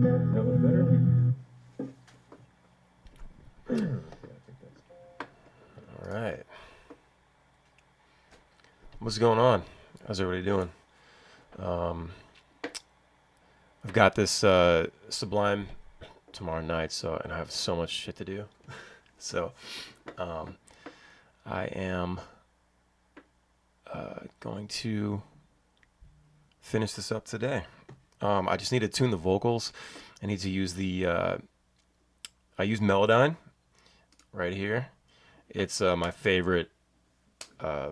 That was better. All right. What's going on? How's everybody doing? Um, I've got this Sublime tomorrow night, and I have so much shit to do. So um, I am going to finish this up today. I just need to tune the vocals. I need to use I use Melodyne right here. It's my uh,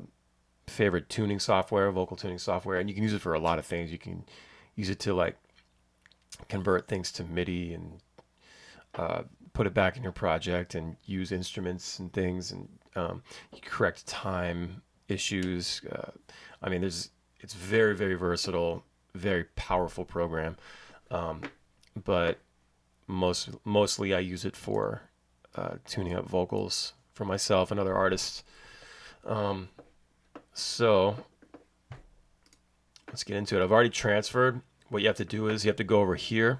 favorite tuning software, vocal tuning software, and you can use it for a lot of things. You can use it to like convert things to MIDI and put it back in your project and use instruments and things, and you correct time issues. I mean, it's very versatile, very powerful program. Um, but mostly I use it for tuning up vocals for myself and other artists. Um, so let's get into it. I've already transferred. What you have to do is you have to go over here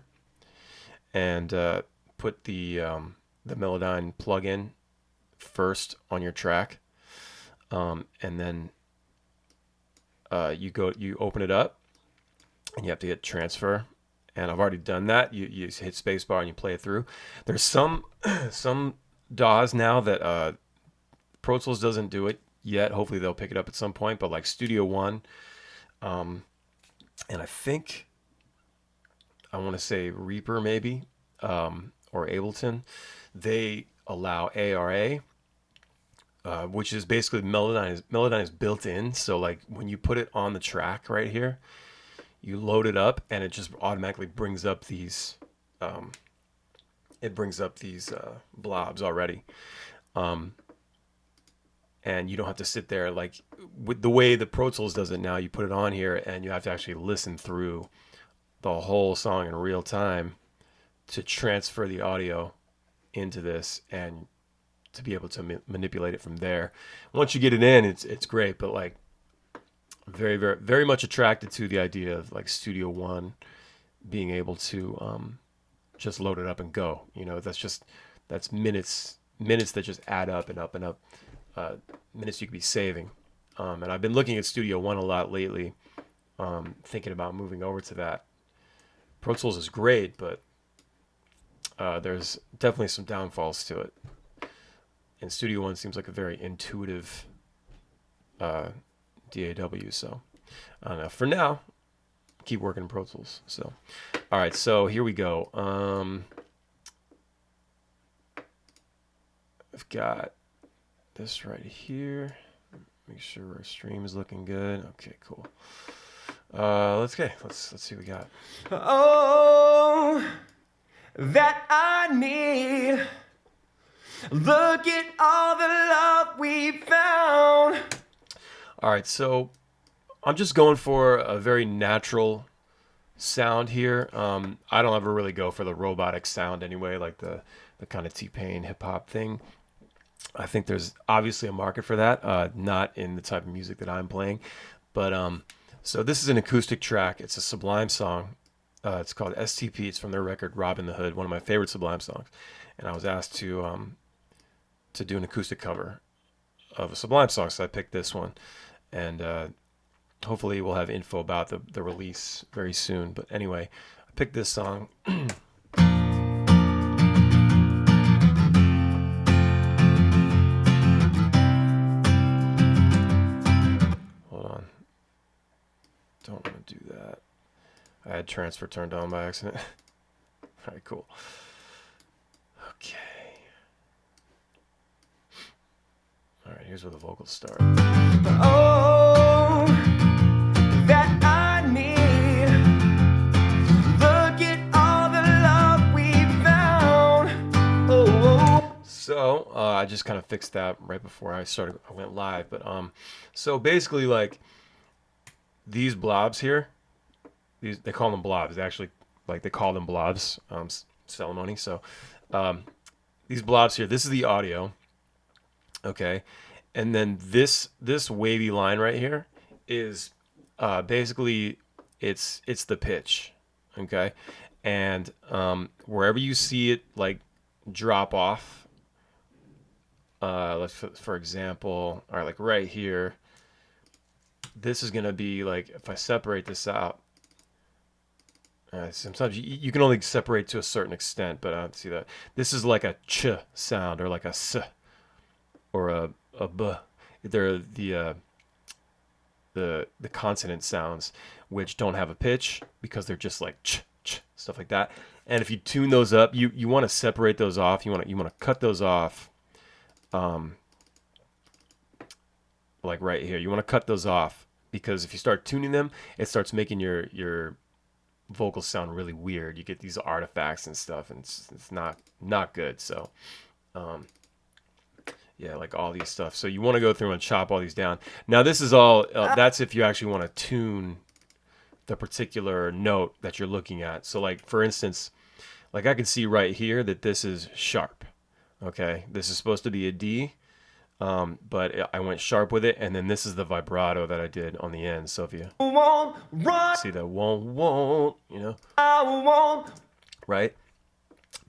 and put the Melodyne plugin first on your track, and then you open it up, and you have to hit transfer. And I've already done that. You hit spacebar and you play it through. There's some some DAWs now that Pro Tools doesn't do it yet. Hopefully they'll pick it up at some point. But like Studio One, and I think I want to say Reaper maybe, or Ableton, they allow ARA, which is basically Melodyne is built in. So like when you put it on the track right here, you load it up and it just automatically brings up these blobs already. And you don't have to sit there like with the way the Pro Tools does it now. You put it on here and you have to actually listen through the whole song in real time to transfer the audio into this and to be able to manipulate it from there. Once you get it in, it's great, but like very much attracted to the idea of like Studio One being able to just load it up and go. You know, that's minutes that just add up and up and up. Minutes you could be saving. And I've been looking at Studio One a lot lately, thinking about moving over to that. Pro Tools is great, but there's definitely some downfalls to it. And Studio One seems like a very intuitive DAW. So I don't know. For now, keep working in Pro Tools. So, all right. So here we go. I've got this right here. Make sure our stream is looking good. Okay, cool. Let's see what we got. Oh, that I need. Look at all the love we found. All right, so I'm just going for a very natural sound here. I don't ever really go for the robotic sound anyway, like the kind of T-Pain hip hop thing. I think there's obviously a market for that, not in the type of music that I'm playing. But so this is an acoustic track. It's a Sublime song. It's called STP. It's from their record Robbin the Hood, one of my favorite Sublime songs. And I was asked to do an acoustic cover of a Sublime song, so I picked this one. And hopefully we'll have info about the release very soon. But anyway, I picked this song. Don't want to do that. I had transfer turned on by accident. All right, cool. Okay. All right, here's where the vocals start. Oh, that I need. Look at all the love we found. Oh. So I just kind of fixed that right before I went live. But so basically, like these blobs here, they call them blobs. They call them blobs. Ceremony. So these blobs here. This is the audio. Okay, and then this wavy line right here is basically it's the pitch. Okay, and wherever you see it like drop off, let's for example, all right, like right here, this is gonna be like, if I separate this out, sometimes you can only separate to a certain extent, but I don't see that. This is like a ch sound, or like a s, or a b. They're the consonant sounds, which don't have a pitch because they're just like ch ch, stuff like that. And if you tune those up, you want to separate those off. You want to cut those off, like right here. You want to cut those off, because if you start tuning them, it starts making your vocals sound really weird. You get these artifacts and stuff, and it's not good. So yeah, like all these stuff. So you want to go through and chop all these down. Now this is all that's if you actually want to tune the particular note that you're looking at. So like, for instance, like I can see right here that this is sharp. Okay, this is supposed to be a D, but I went sharp with it, and then this is the vibrato that I did on the end. So if you see that won't, you know, right?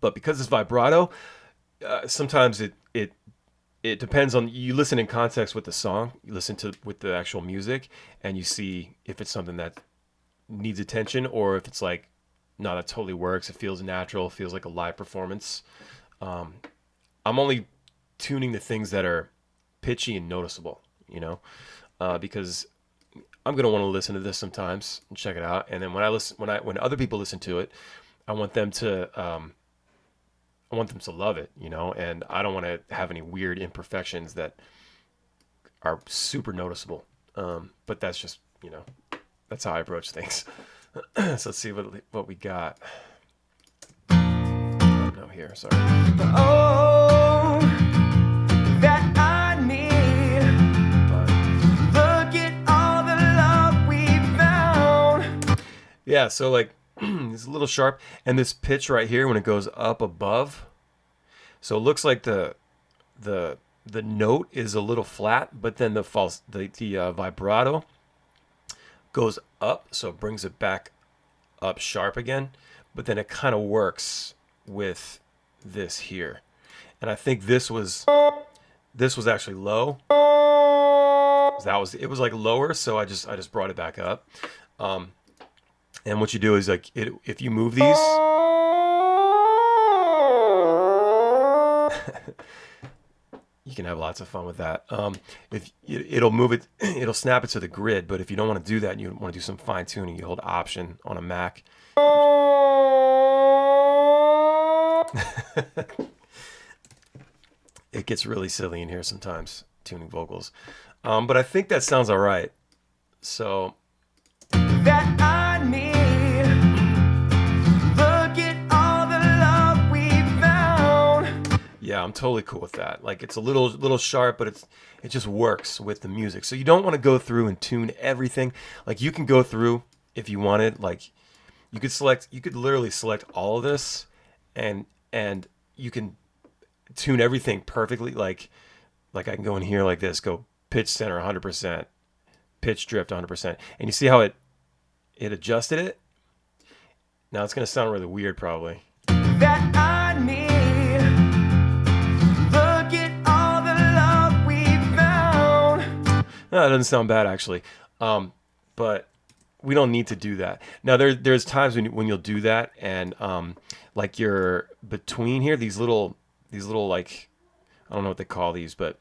But because it's vibrato, sometimes it depends on, you listen in context with the song, you listen to with the actual music, and you see if it's something that needs attention, or if it's like, no, that totally works. It feels natural, feels like a live performance. I'm only tuning the things that are pitchy and noticeable, you know, because I'm gonna want to listen to this sometimes and check it out. And then when other people listen to it, I want them to love it, you know, and I don't want to have any weird imperfections that are super noticeable. But that's just, you know, that's how I approach things. So let's see what we got. Oh, no, here, sorry. Oh, that I need. Look at all the love we found. Yeah, so like it's a little sharp, and this pitch right here when it goes up above, so it looks like the note is a little flat, but then the vibrato goes up, so it brings it back up sharp again, but then it kind of works with this here. And I think this was actually low. It was like lower, so I just brought it back up. And what you do is like if you move these, you can have lots of fun with that. If it'll move it, it'll snap it to the grid. But if you don't want to do that, and you want to do some fine tuning, you hold Option on a Mac. It gets really silly in here sometimes, tuning vocals. But I think that sounds all right. So That I need. Look at all the love we found. yeah, I'm totally cool with that. Like it's a little sharp, but it just works with the music. So you don't want to go through and tune everything. Like you can go through if you wanted. Like you could literally select all of this, and you can tune everything perfectly. Like I can go in here like this, go pitch center 100%, pitch drift 100%, and you see how it adjusted it. Now it's gonna sound really weird probably. That I need. Look at all the love we found. No, it doesn't sound bad actually, but we don't need to do that. Now there's times when you'll do that, and like you're between here, these little like, I don't know what they call these, but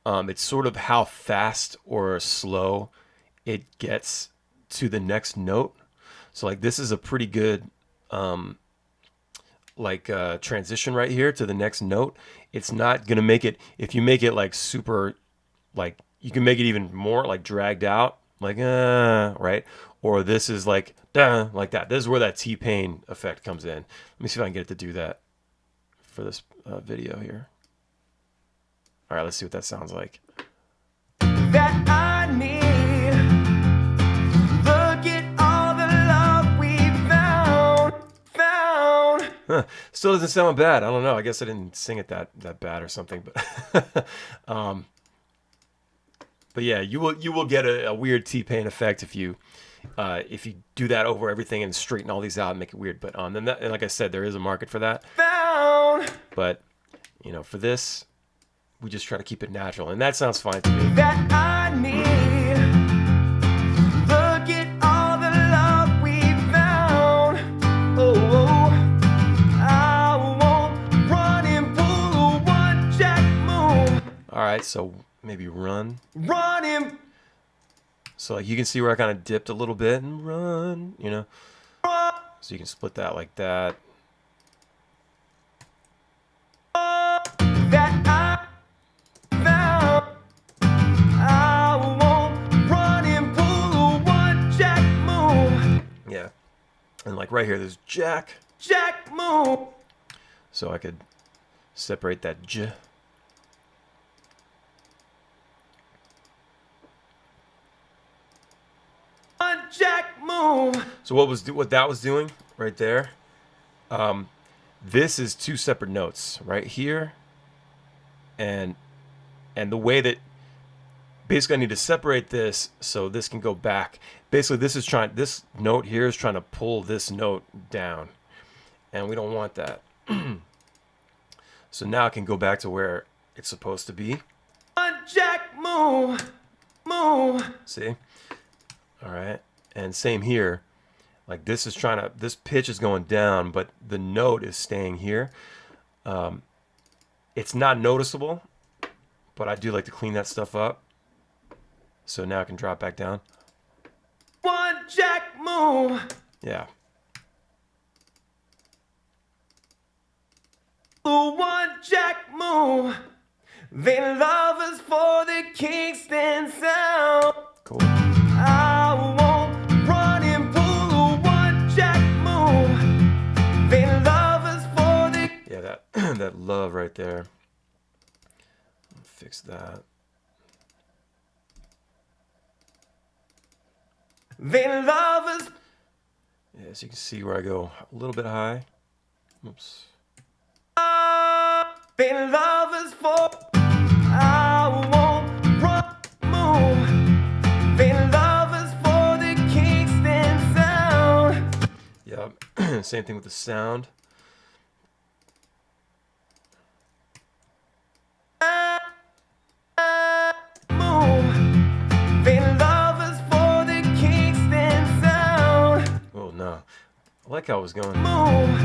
it's sort of how fast or slow it gets to the next note. So like this is a pretty good transition right here to the next note. It's not gonna make it, if you make it like super, like you can make it even more like dragged out, like right? Or this is like like that. This is where that T-Pain effect comes in. Let me see if I can get it to do that for this video here. All right, let's see what that sounds like. That I need. Look at all the love we found. Huh. Still doesn't sound bad. I don't know. I guess I didn't sing it that bad or something, but but yeah, you will get a weird T-Pain effect if you if you do that over everything and straighten all these out and make it weird. But then that, and like I said, there is a market for that. Found But you know, for this, we just try to keep it natural, and that sounds fine to me. that I need. Look at all the love we found. Oh, I won't run and pull a one-jack move. All right, so maybe run. Run and So like you can see where I kind of dipped a little bit and run, you know. run. So you can split that like that. That I found. I won't run and pull a one-jack move. Yeah. And like right here, there's jack. Jack move. So I could separate that j. One-jack move. So what that was doing right there? This is two separate notes right here, and the way that basically I need to separate this so this can go back. Basically, this note here is trying to pull this note down, and we don't want that. So now it can go back to where it's supposed to be. One-jack move. Move. See? All right, and same here. Like this pitch is going down, but the note is staying here. It's not noticeable, but I do like to clean that stuff up. So now I can drop back down. One-jack move. Yeah. The one-jack move. They love us for the Kingston sound. Cool. I won't run and pull a one-jack move. They love us for the Yeah, that that love right there. Fix that. They love us. Yeah, so you can see where I go a little bit high. Oops. They love us for. I won't run, move. They love us for the Kingston sound. Yeah. Same thing with the sound. Move. They love us for the Kingston sound. Oh no. I like how it was going. Move.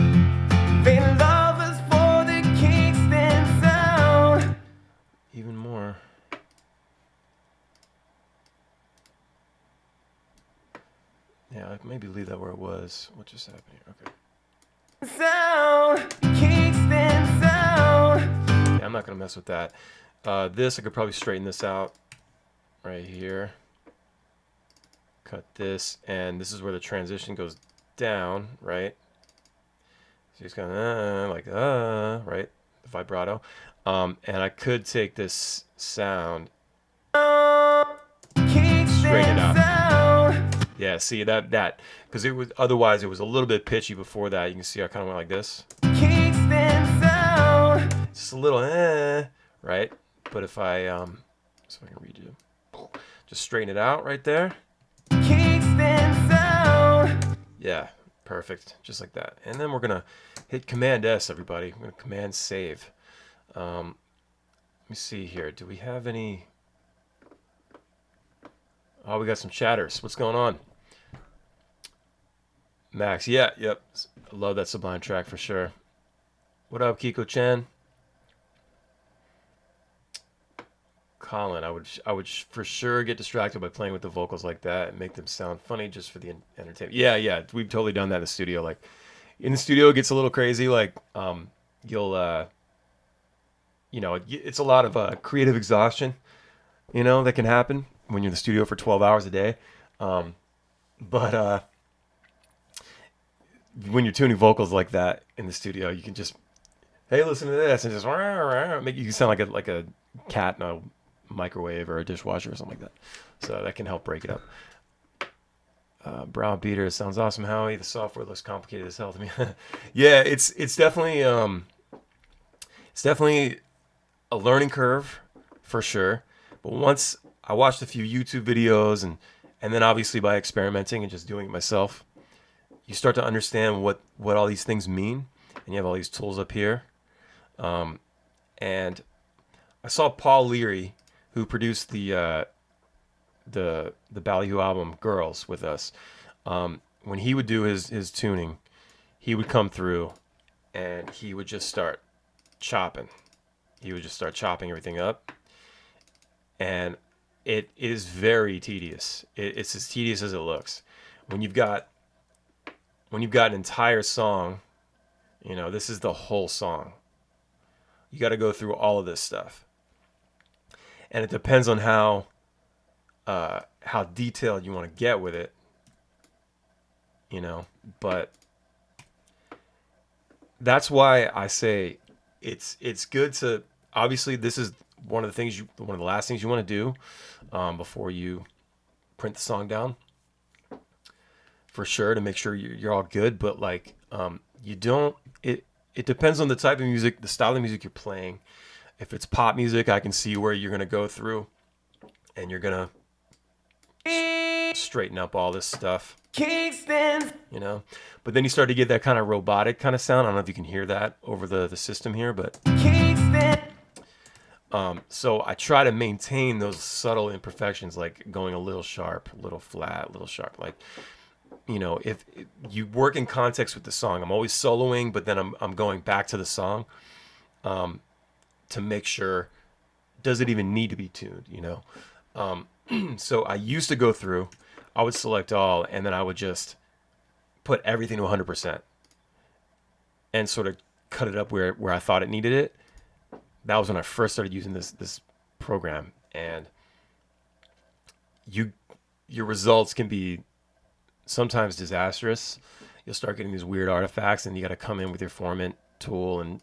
They love us for the Kingston sound. Even more. Yeah, maybe leave that where it was. What just happened here? Okay. Sound. Kingston sound. Yeah, I'm not gonna mess with that. This I could probably straighten this out right here. Cut this, and this is where the transition goes down, right? So he's going like right, the vibrato. And I could take this sound, straighten it out. Sound. Yeah, see that because it was otherwise it was a little bit pitchy before that. You can see I kind of went like this. Kingston sound. Just a little right? But if I so I can read you, just straighten it out right there. Kingston sound. Yeah, perfect, just like that. And then we're gonna hit Command S, everybody. We're gonna Command Save. Let me see here. Do we have any? Oh, we got some chatters. What's going on? Max, yeah, yep. I love that Sublime track for sure. What up, Kiko Chen? Colin, I would for sure get distracted by playing with the vocals like that and make them sound funny just for the entertainment. Yeah, we've totally done that in the studio. Like in the studio, it gets a little crazy. Like you'll you know, it's a lot of creative exhaustion, you know, that can happen when you're in the studio for 12 hours a day. But when you're tuning vocals like that in the studio, you can just, hey, listen to this, and just make you sound like a cat in a microwave or a dishwasher or something like that. So that can help break it up. Brown Beater sounds awesome, Howie. The software looks complicated as hell to me. Yeah, it's definitely a learning curve for sure. But once I watched a few YouTube videos and And then obviously by experimenting and just doing it myself, you start to understand what all these things mean. And you have all these tools up here. And I saw Paul Leary, who produced the Ballyhoo album Girls with us. When he would do his tuning, he would come through and he would just start chopping. He would just start chopping everything up. And it is very tedious. It's as tedious as it looks. When you've got an entire song, you know, this is the whole song. You got to go through all of this stuff. And it depends on how detailed you want to get with it, you know. But that's why I say it's good to, obviously this is one of the last things you want to do before you print the song down, for sure, to make sure you're all good. But like it depends on the type of music, the style of music you're playing. If it's pop music, I can see where you're gonna go through and you're gonna straighten up all this stuff, Kingston. you know. But then you start to get that kind of robotic kind of sound. I don't know if you can hear that over the system here, but Kingston. so I try to maintain those subtle imperfections, like going a little sharp, a little flat, a little sharp. Like, you know, if you work in context with the song, I'm always soloing, but then I'm going back to the song to make sure, does it even need to be tuned, you know? So I used to go through, I would select all, and then I would just put everything to 100% and sort of cut it up where I thought it needed it. That was when I first started using this program, and your results can be sometimes disastrous. You'll start getting these weird artifacts, and you got to come in with your formant tool and,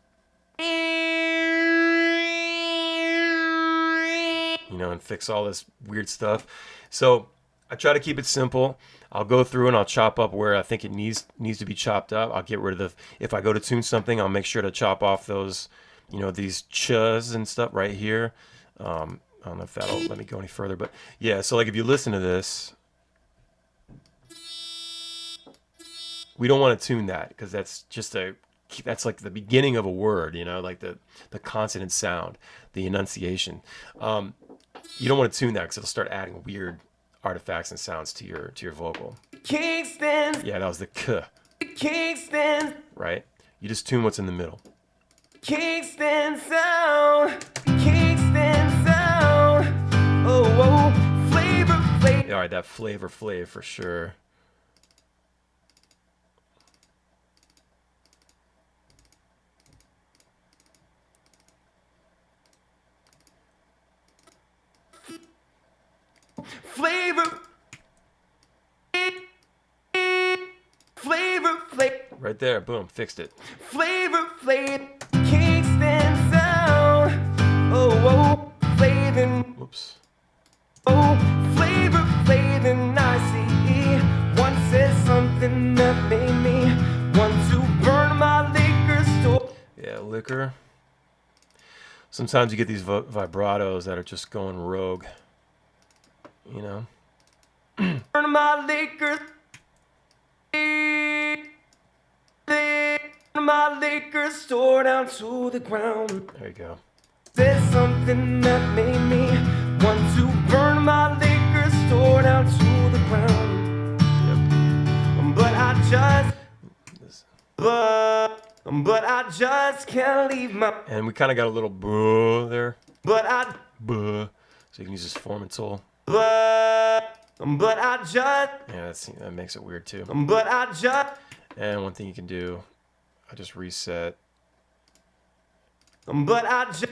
you know, and fix all this weird stuff. So I try to keep it simple. I'll go through and I'll chop up where I think it needs to be chopped up. I'll get rid of if I go to tune something, I'll make sure to chop off those, you know, these chs and stuff right here. I don't know if that'll let me go any further, but yeah. So like if you listen to this, we don't want to tune that because that's like the beginning of a word, you know, like the consonant sound, the enunciation. You don't want to tune that because it'll start adding weird artifacts and sounds to your vocal. Kingston. Yeah, that was the k. Kingston. Right? You just tune what's in the middle. Kingston sound. Kingston sound. Oh, flavor. Yeah, all right, that flavor for sure. Flavor. Right there, boom, fixed it. Flavor. Kingston sound. Oh, flavor. Whoops. Oh, flavor. I see. One said something that made me want to burn my liquor store. Yeah, liquor. Sometimes you get these vibratos that are just going rogue. You know? Burn my liquor. My liquor store down to the ground. There you go. There's something that made me want to burn my liquor store down to the ground. Yep. But I just can't leave my. And we kind of got a little buh there. Buh. So you can use this formant tool. But I just. Yeah, that makes it weird too. But I just. And one thing you can do, I just reset. But I just.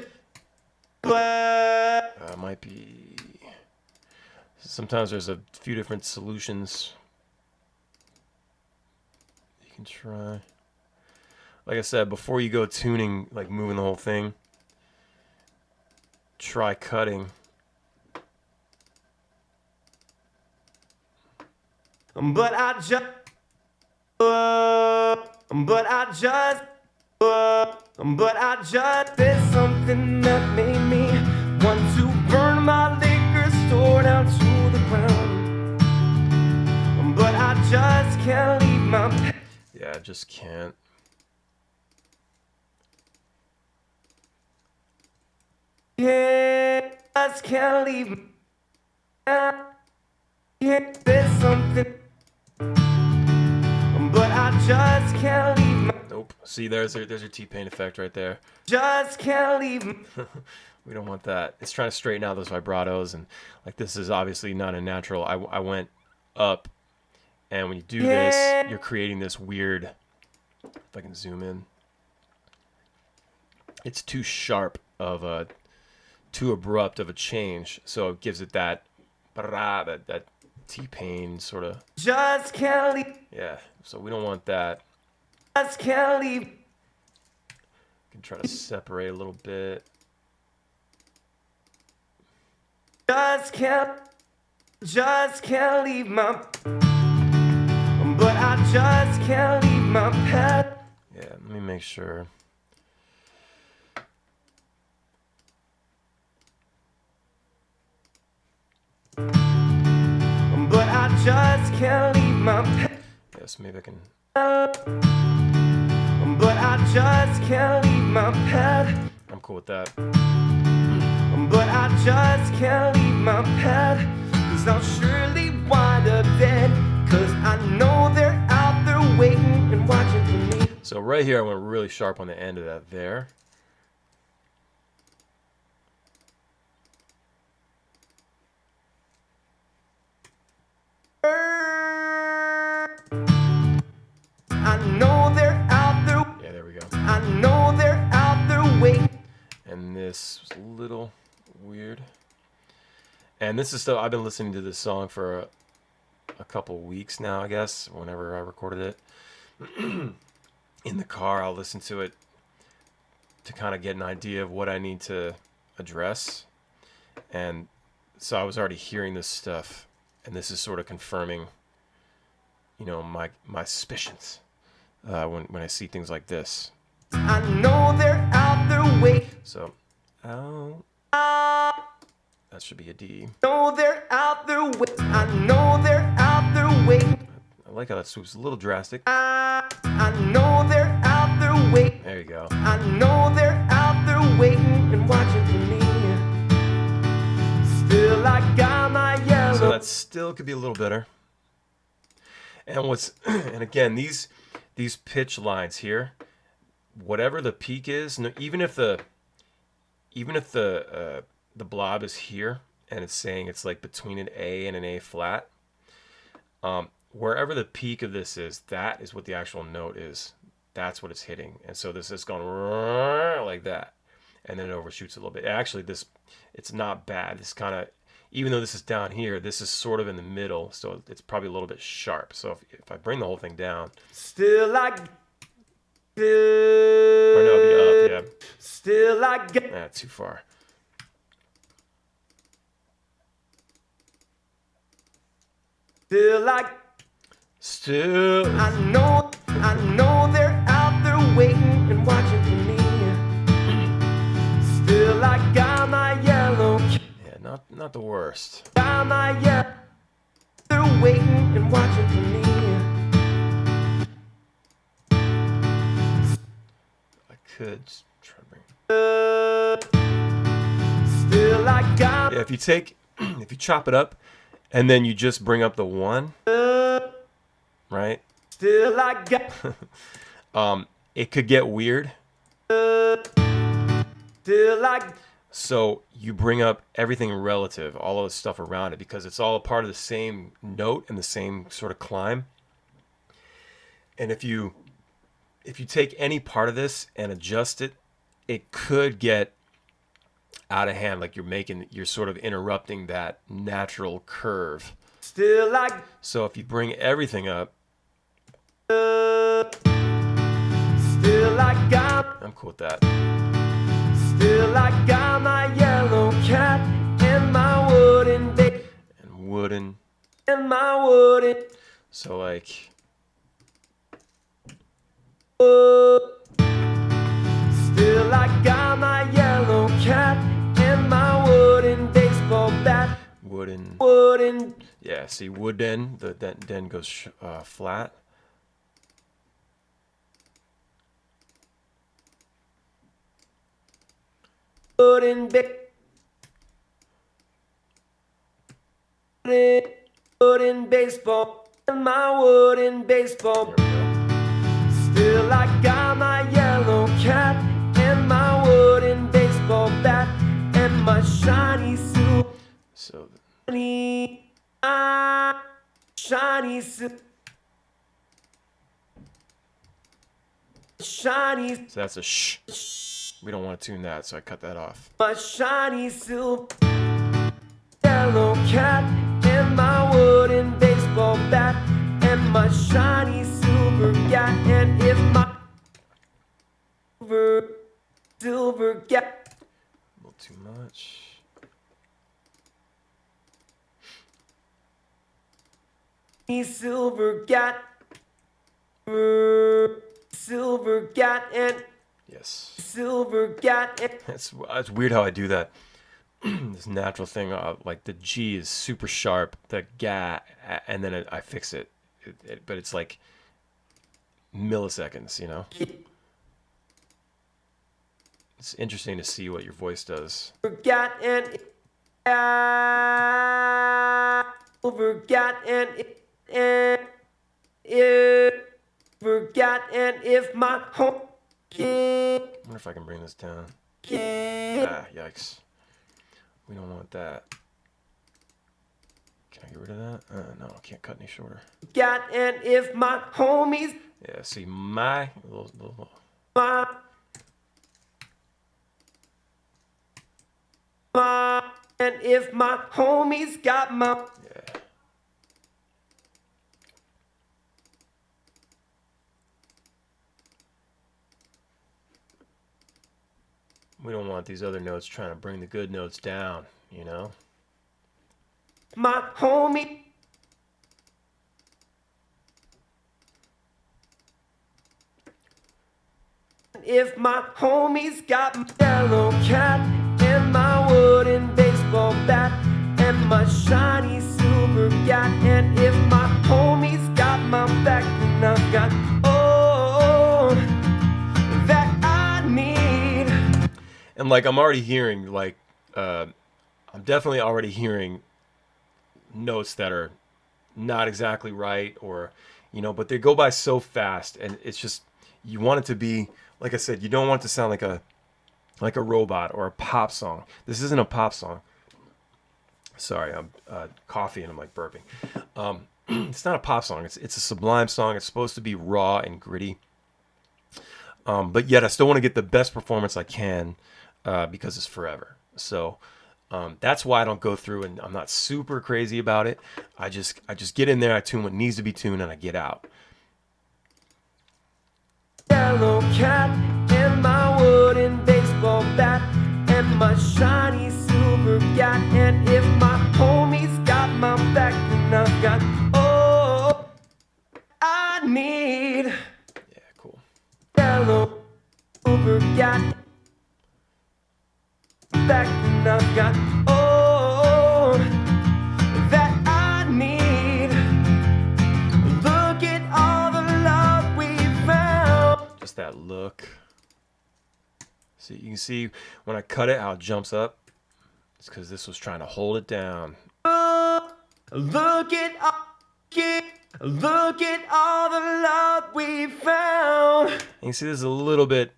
Might be. Sometimes there's a few different solutions you can try. Like I said, before you go tuning, like moving the whole thing, try cutting. But I just. But I just. There's something that made me want to burn my liquor store down to the ground. Yeah, I just can't. Yeah, I just can't leave. Yeah, there's something, but I just can't leave. Nope. See, there's your T-Pain effect right there. Just can't leave. We don't want that. It's trying to straighten out those vibratos, and like this is obviously not a natural. I went up, and when you do this, you're creating this weird. If I can zoom in, it's too sharp of a, too abrupt of a change, so it gives it that T-Pain sort of. Just can't leave. Yeah. So we don't want that. Just can't leave. Can try to separate a little bit. Just can't leave my, but I just can't leave my pet. Yeah, let me make sure. But I just can't leave my pet. Yes, maybe I can. But I just can't leave my pet. I'm cool with that. But I just can't leave my pet. Cause I'll surely wind up dead. Cause I know they're out there waiting and watching for me. So right here, I went really sharp on the end of that there. I know they're out there. Yeah, there we go. I know they're out there waiting. And this was a little weird. And this is still, I've been listening to this song for a couple weeks now, I guess, whenever I recorded it. In the car, I'll listen to it to kind of get an idea of what I need to address. And so I was already hearing this stuff, and this is sort of confirming, you know, my suspicions when I see things like this. I know they're out there waiting. So, that should be a D. Know they're out there waiting. I know they're out there waiting. I like how that swoop's a little drastic. I know they're out there waiting. There you go. I know they're out there waiting and watching for me. Still I got my yellow. So that still could be a little better. And and again, these pitch lines here, whatever the peak is, even if the blob is here and it's saying it's like between an A and an A flat, wherever the peak of this is, that is what the actual note is. That's what it's hitting. And so this is going like that, and then it overshoots a little bit. Actually, it's not bad. It's kind of, even though this is down here, this is sort of in the middle, so it's probably a little bit sharp. So if I bring the whole thing down, Still I or no, it'll be up, yeah. Still I get. Too far. Still I know they're out there waiting and watching for me. Still I got my yellow. Yeah, not the worst. Got my yellow. They're waiting and watching for me. I could just try to bring. Still I got. Yeah, if you chop it up, and then you just bring up the one, right? Still I got. It could get weird. Still I. So you bring up everything relative, all of the stuff around it, because it's all a part of the same note and the same sort of climb. And if you take any part of this and adjust it, it could get out of hand, like you're sort of interrupting that natural curve. Still I. So if you bring everything up, Still I got. I'm cool with that. Still I got my yellow cat and my wooden bed. And wooden. And my wooden. So like. Still I got my yellow cat and my wooden baseball bat. Wooden. Yeah, see, wooden. That den goes flat. wooden wooden baseball and my wooden baseball. There we go. Still I got my yellow cat and my wooden baseball bat and my shiny silver. So Shiny silver. Shiny. So that's a shh. We don't want to tune that, so I cut that off. My shiny silver yellow cat and my wooden baseball bat and my shiny silver cat. And if my silver cat A little too much. silver cat and Yes. silver cat and It's weird how I do that. This natural thing, like the G is super sharp, the ga, and then I fix it. But it's like milliseconds, you know? It's interesting to see what your voice does. cat and silver cat and forgot. And if my home I wonder if I can bring this down. Ah, yikes. We don't want that. Can I get rid of that? No, I can't cut any shorter. got, and if my homies Yeah, see, my little my and if my homies got my yeah. We don't want these other notes trying to bring the good notes down, you know? my homie if my homies got my yellow cat and my wooden baseball bat and my shiny silver cat. And if my homies got my back, then I've got all that I need. And like I'm already hearing like I'm definitely already hearing notes that are not exactly right, or you know, but they go by so fast, and it's just, you want it to be, like I said, you don't want it to sound like a robot or a pop song. This isn't a pop song. Sorry, I'm coffee and I'm like burping. It's not a pop song. It's a Sublime song. It's supposed to be raw and gritty. But yet I still want to get the best performance I can because it's forever. So that's why I don't go through, and I'm not super crazy about it. I just get in there, I tune what needs to be tuned, and I get out. Yellow cat and my wooden baseball bat and my shiny silver cat. And if my homies got my back, then I've got all I need. Yeah, cool. Yellow silver cat back, then I've got all that I need. Look at all the love we found. Just that look. See, you can see when I cut it how it jumps up. It's because this was trying to hold it down. Look at all the love we found. And you see this is a little bit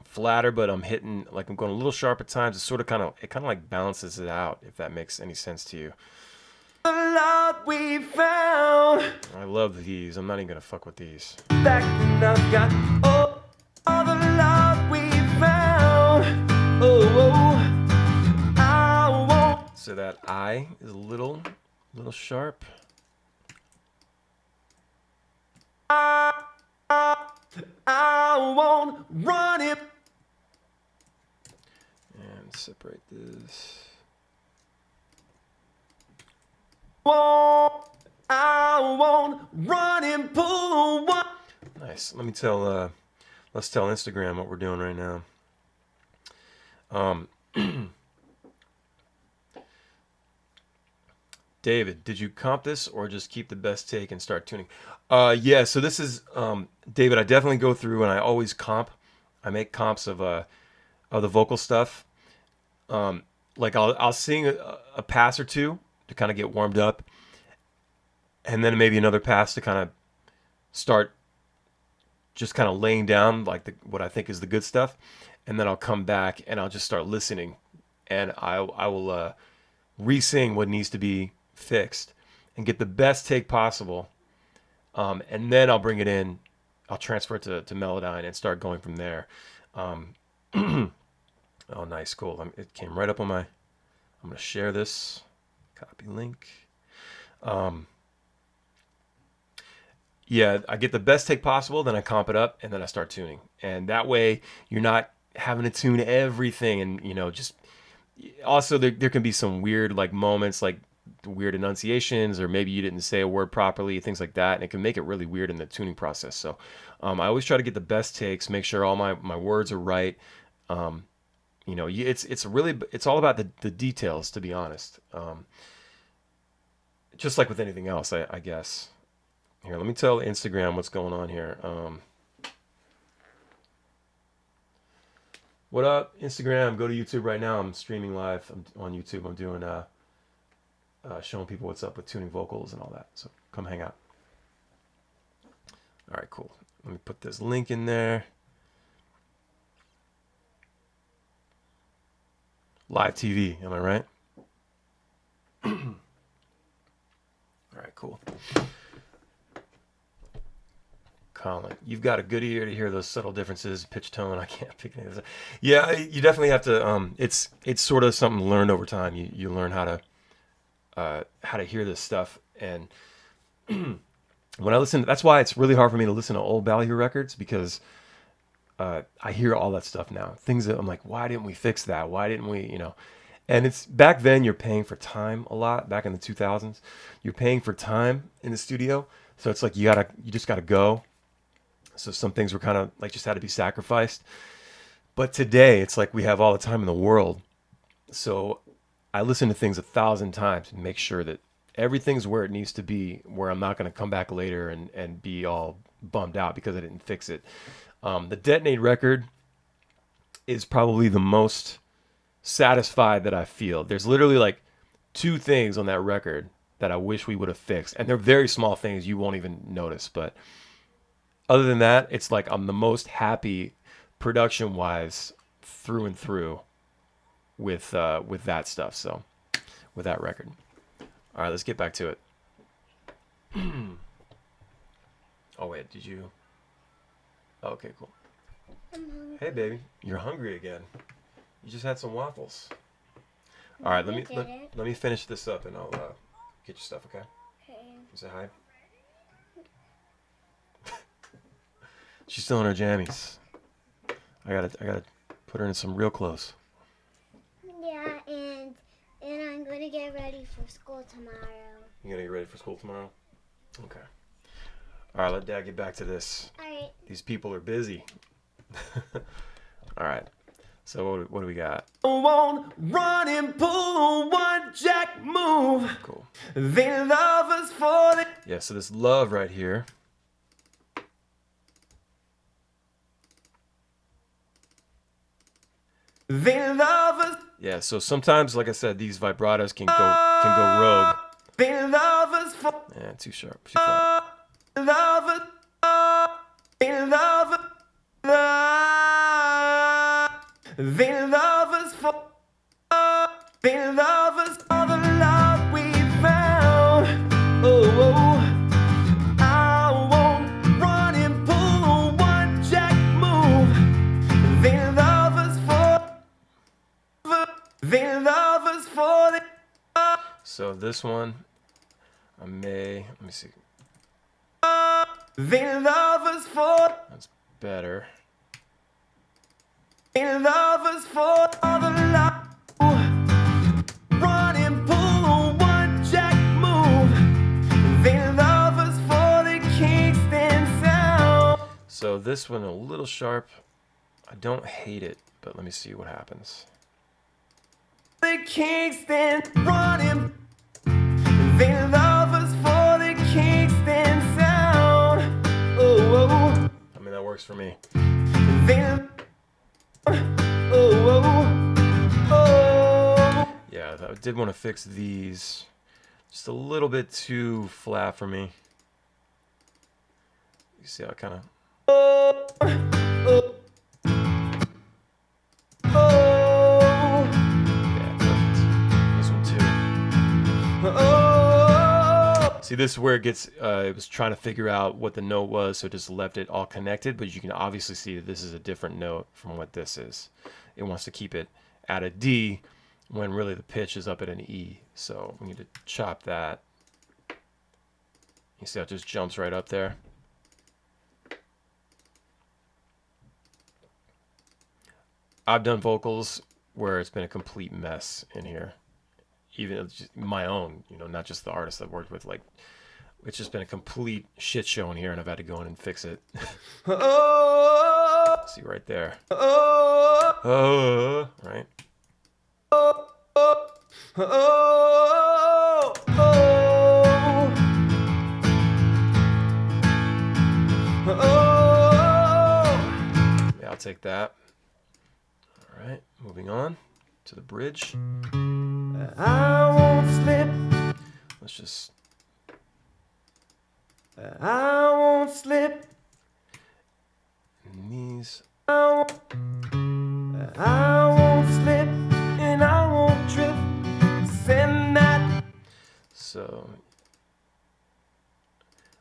flatter, but I'm hitting, like I'm going a little sharp at times. It sort of kind of like balances it out, if that makes any sense to you. The love we found. I love these. I'm not even gonna fuck with these. Back and I've got all the love we found. Oh, I won't. So that I is a little sharp. I won't run it. And separate this. I won't run and pull one. Nice. Let's tell Instagram what we're doing right now. David, did you comp this or just keep the best take and start tuning? Yeah, so this is David. I definitely go through and I always comp. I make comps of the vocal stuff, Like I'll sing a pass or two to kind of get warmed up, and then maybe another pass to kind of start just kind of laying down like what I think is the good stuff, and then I'll come back and I'll just start listening, and I will re-sing what needs to be fixed and get the best take possible, and then I'll bring it in. I'll transfer it to Melodyne and start going from there. Oh, nice, cool. It came right up on my. I'm gonna share this. Copy link. Yeah, I get the best take possible, then I comp it up, and then I start tuning. And that way, you're not having to tune everything, and just. Also, there can be some weird like moments, like weird enunciations, or maybe you didn't say a word properly, things like that, and it can make it really weird in the tuning process. So, I always try to get the best takes, make sure all my words are right. It's all about the details, to be honest. Just like with anything else, I guess. Here, let me tell Instagram what's going on here. What up, Instagram? Go to YouTube right now. I'm streaming live. I'm on YouTube. I'm doing showing people what's up with tuning vocals and all that. So come hang out. All right, cool. Let me put this link in there. Live TV, am I right? All right, cool. Colin, you've got a good ear to hear those subtle differences, pitch, tone. I can't pick any of this. Yeah, you definitely have to. It's sort of something learned over time. You learn how to hear this stuff, and when I listen, that's why it's really hard for me to listen to old Ballyhoo records, because I hear all that stuff now. Things that I'm like, why didn't we fix that? Why didn't we, And it's back then you're paying for time a lot. Back in the 2000s, you're paying for time in the studio. So it's like you just gotta go. So some things were kind of like just had to be sacrificed. But today it's like we have all the time in the world. So I listen to things 1,000 times and make sure that everything's where it needs to be, where I'm not going to come back later and be all bummed out because I didn't fix it. The Detonate record is probably the most satisfied that I feel. There's literally like 2 things on that record that I wish we would have fixed. And they're very small things you won't even notice. But other than that, it's like I'm the most happy production-wise through and through with that stuff. So with that record. All right, let's get back to it. Oh, wait, did you? Okay, cool. Hey, baby, you're hungry again. You just had some waffles. All right, let me finish this up, and I'll get your stuff. Okay. Okay. You say hi. She's still in her jammies. I gotta put her in some real clothes. Yeah, and I'm gonna get ready for school tomorrow. You gonna get ready for school tomorrow? Okay. All right, let Dad get back to this. All right. These people are busy. All right. So what do we got? Won't run and pull one jack move. Cool. They love us for the. Yeah. So this love right here. They love us. Yeah. So sometimes, like I said, these vibratos can go rogue. They love us for. Yeah, too sharp. Too flat. Love us. They love us. They love us for. They love us for the love we found. Oh, I won't run and pull one jack move. They love us for. They love us for the. So this one, let me see. They love us for. That's better. They love us for the love. Run and pull one jack move. They love us for the Kingston sound. So this one a little sharp. I don't hate it, but let me see what happens. The Kingston running. They love us for the Kingston sound. Oh. I mean, that works for me. They. Oh. Yeah, I did want to fix these. Just a little bit too flat for me. You see how I kind of... Yeah, perfect. This one too. See, this is where it gets... it was trying to figure out what the note was, so it just left it all connected, but you can obviously see that this is a different note from what this is. It wants to keep it at a D when really the pitch is up at an E. So we need to chop that. You see how it just jumps right up there? I've done vocals where it's been a complete mess in here. Even just my own, you know, not just the artists I've worked with. Like, it's just been a complete shit show in here, and I've had to go in and fix it. See right there. Right? Yeah, I'll take that. All right, moving on to the bridge. I won't slip. Let's just... I won't slip. And these... I won't slip and I won't trip. Send that. So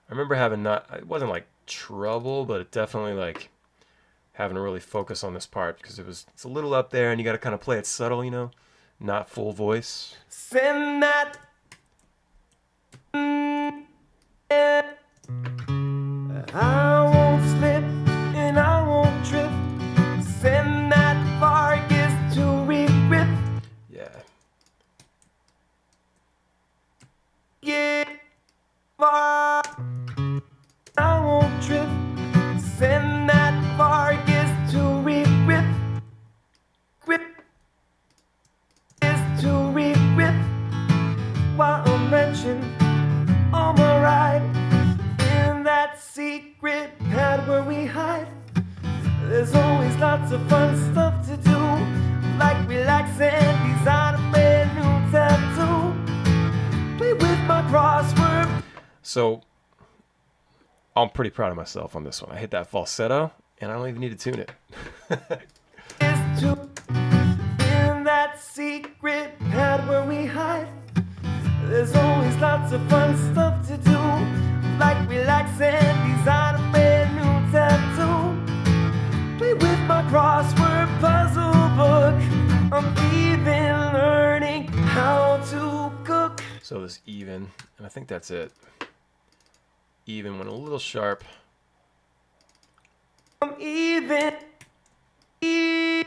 I remember having it wasn't like trouble, but it definitely like having to really focus on this part because it's a little up there and you got to kind of play it subtle, you know, not full voice. Send that. I won't slip and I won't trip. Send that Vargas to re-rip. Yeah. Yeah. I won't trip. Send that Vargas to re-rip. Rip. Is to re-rip. While I'm wrenching on my ride in that secret pad where we hide. There's always lots of fun stuff to do, like relax and design a brand new tattoo. Play with my crossword. So I'm pretty proud of myself on this one. I hit that falsetto and I don't even need to tune it. Is to in that secret pad where we hide. There's always lots of fun stuff to do, like relax and design a brand new tattoo. Play with my crossword puzzle book. I'm even learning how to cook. So this even, and I think that's it. Even went a little sharp. I'm even to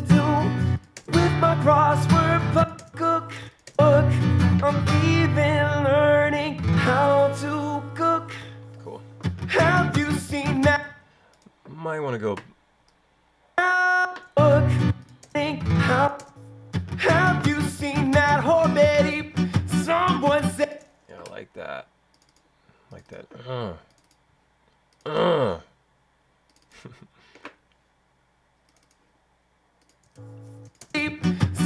do with my crossword cook book. I'm even learning how to cook. Cool. Have you seen that? Might want to go... Have you seen that already? Someone said. Yeah, I like that. Like that.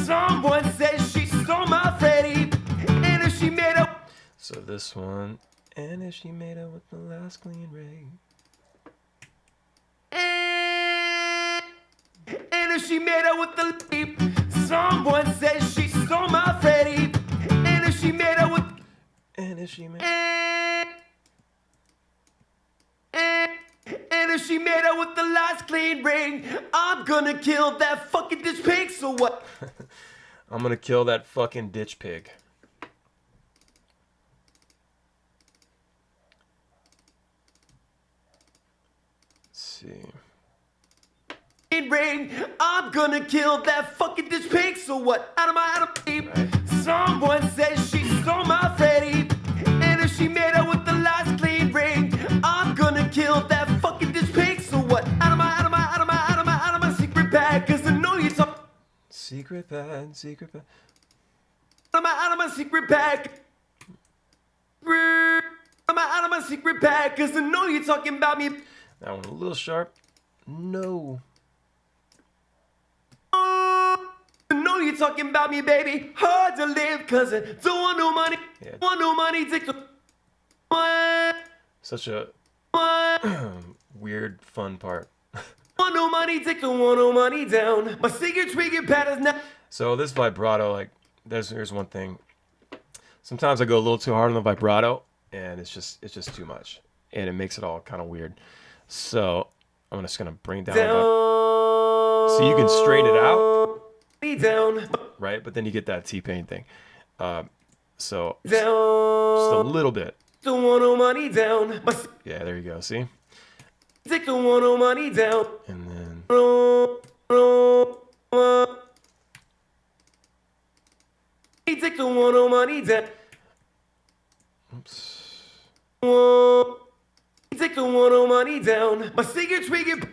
Someone says she stole my Freddy, and if she made up. So this one, and if she made up with the last clean ring. And if she made up with the leap, someone says she stole my Freddy, and if she made up with. And if she made. And if she made out with the last clean ring, I'm gonna kill that fucking ditch pig, so what? I'm gonna kill that fucking ditch pig. Let's see. Ring, I'm gonna kill that fucking ditch pig, so what? Out of my Right. Someone says she stole my Freddy, and if she made out with the last clean ring, I'm gonna kill that fucking ditch pig, so what? Out of my secret bag, cause I know you talk. Secret pad, secret pad. Out of my secret bag. Out of my secret bag, cause I know you're talking about me. That one a little sharp. No. I know know you're talking about me, baby. Hard to live, cause I don't want no money. Yeah. Want no money, take the money. Such a weird, fun part. Want no money, take the want no money down. My secret trigger patterns now. So this vibrato, like, here's one thing. Sometimes I go a little too hard on the vibrato, and it's just too much, and it makes it all kind of weird. So I'm just gonna bring it down. So you can straighten it out, right? But then you get that T-Pain thing. So just a little bit. Don't want no money down. Yeah, there you go. See? Take the want no money down. And then take the want no money down. oops. Take the want no money down. My secret trigger.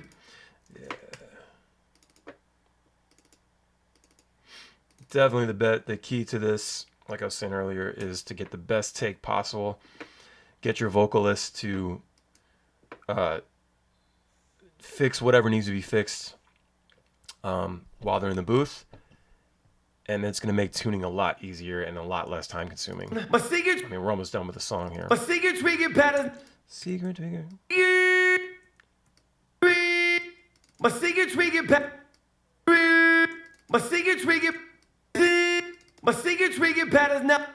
Definitely the key to this, like I was saying earlier, is to get the best take possible. Get your vocalist to fix whatever needs to be fixed while they're in the booth, and it's going to make tuning a lot easier and a lot less time consuming. My secret. I mean, we're almost done with the song here. My secret trigger pattern. Secret trigger. My secret trigger pattern. My secret trigger. My secret trigger pattern now.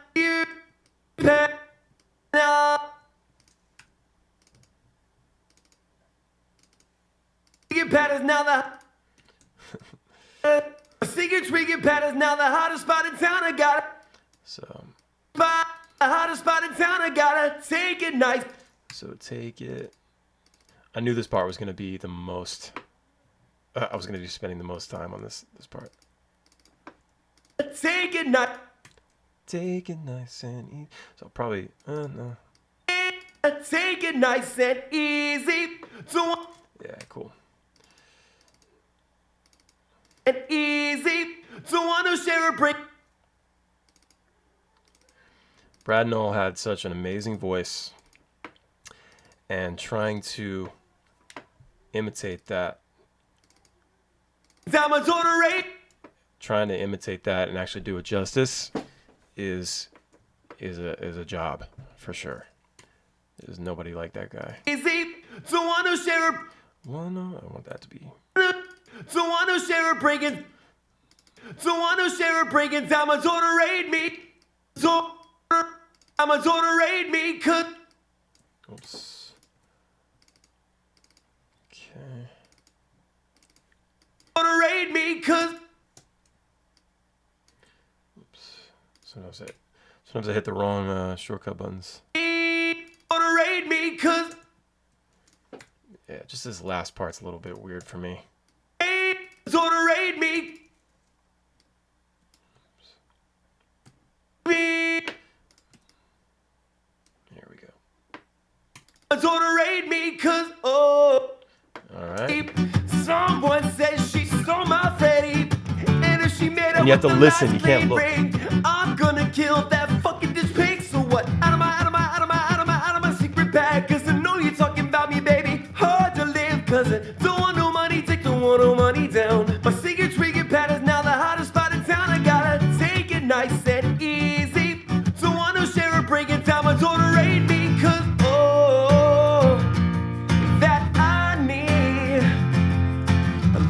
Patterns now the secret trigger patterns now the hottest spot in town. I got it. So The hottest spot in town. I gotta take it nice. So take it. I knew this part was going to be the most. I was going to be spending the most time on this part. Take it nice. Take it nice and easy. So probably no. Take it nice and easy. Yeah, cool. And easy. Don't want to share a break. Brad Knoll had such an amazing voice, and trying to imitate that, Diamonds on the rate. trying to imitate that and actually do it justice is a job for sure. There's nobody like that guy. Easy. Don't want to share a. Well, no, I want that to be. Don't want to share a breaking. Don't want to share a breaking. Diamonds on the raid me. So diamonds on the raid me. Cause Oops. Okay. on the raid me. Cause Oops. Sometimes I hit the wrong shortcut buttons. on the raid me. Cause Yeah, just this last part's a little bit weird for me. on the raid me. Here we go. On the raid me. Cause oh. All right. Someone says she stole my Freddy, and if she made up And you have to with the listen, last you can't name look. ring, I'm gonna kill that fucking ditch pig. So what? Out of my secret bag, cause I know you're talking about me, baby. Hard to live, cause I don't want no money, take the want no money down. My secret trigger patterns now the hottest spot in town. I gotta take it nice and easy. Don't want to share a break in time, I don't raid me, cause oh, that I need.